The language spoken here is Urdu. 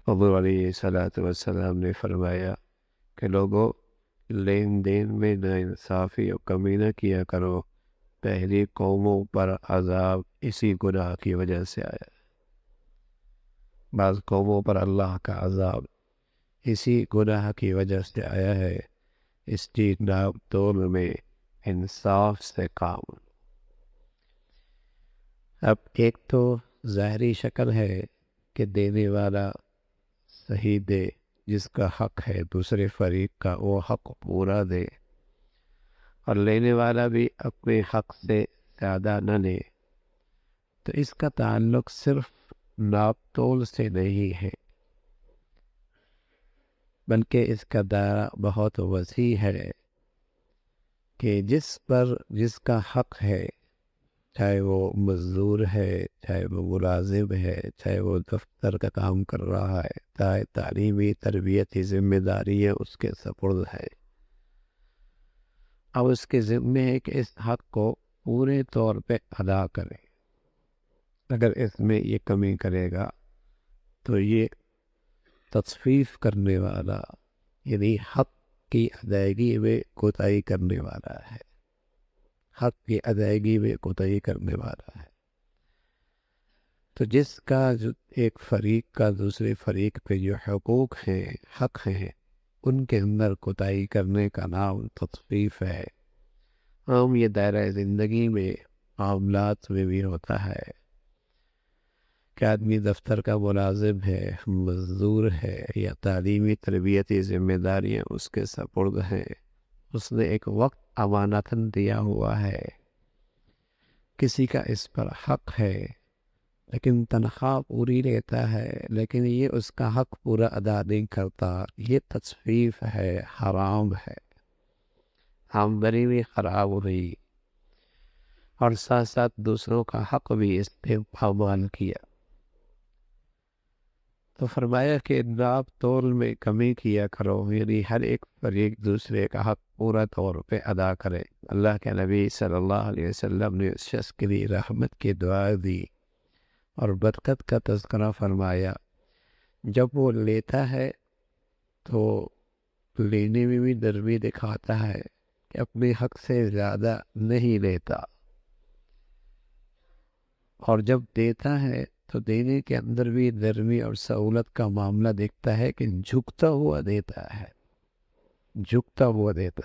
حضور علیہ صلاۃ والسلام نے فرمایا کہ لوگوں، لین دین میں نا انصافی اور کمی نہ کیا کرو، پہلی قوموں پر عذاب اسی گناہ کی وجہ سے آیا۔ بعض قوموں پر اللہ کا عذاب اسی گناہ کی وجہ سے آیا ہے۔ اس کی ناپ تول میں انصاف سے کام۔ اب ایک تو ظاہری شکل ہے کہ دینے والا صحیح دے، جس کا حق ہے دوسرے فریق کا وہ حق پورا دے، اور لینے والا بھی اپنے حق سے زیادہ نہ لے۔ تو اس کا تعلق صرف ناپ تول سے نہیں ہے، بلکہ اس کا دائرہ بہت وسیع ہے کہ جس کا حق ہے، چاہے وہ مزدور ہے، چاہے وہ ملازم ہے، چاہے وہ دفتر کا کام کر رہا ہے، چاہے تعلیمی تربیتی ذمہ داری ہے اس کے سپرد ہے، اب اس کے ذمے ہے کہ اس حق کو پورے طور پہ ادا کرے۔ اگر اس میں یہ کمی کرے گا تو یہ تطفیف کرنے والا، یعنی حق کی ادائیگی میں کوتاہی کرنے والا ہے، حق کی ادائیگی میں کوتاہی کرنے والا ہے۔ تو جس کا ایک فریق کا دوسرے فریق پہ جو حقوق ہیں، حق ہیں، ان کے اندر کوتاہی کرنے کا نام تطفیف ہے۔ عام یہ دائرہ زندگی میں، معاملات میں بھی ہوتا ہے کہ آدمی دفتر کا ملازم ہے، مزدور ہے، یا تعلیمی تربیتی ذمہ داریاں اس کے سپرد ہیں، اس نے ایک وقت امانتاً دیا ہوا ہے، کسی کا اس پر حق ہے، لیکن تنخواہ پوری لیتا ہے، لیکن یہ اس کا حق پورا ادا نہیں کرتا، یہ تطفیف ہے، حرام ہے، آمدنی بھی خراب ہوئی، اور ساتھ ساتھ دوسروں کا حق بھی اس پہ پامال کیا۔ تو فرمایا کہ ناپ تول میں کمی کیا کرو، یعنی ہر ایک فریق دوسرے کا حق پورا طور پہ ادا کرے۔ اللہ کے نبی صلی اللہ علیہ وسلم نے اس شخص کے لیے رحمت کی دعا دی اور برکت کا تذکرہ فرمایا۔ جب وہ لیتا ہے تو لینے میں بھی نرمی دکھاتا ہے کہ اپنے حق سے زیادہ نہیں لیتا، اور جب دیتا ہے تو دینے کے اندر بھی نرمی اور سہولت کا معاملہ دیکھتا ہے کہ جھکتا ہوا دیتا ہے، جھکتا ہوا دیتا ہے۔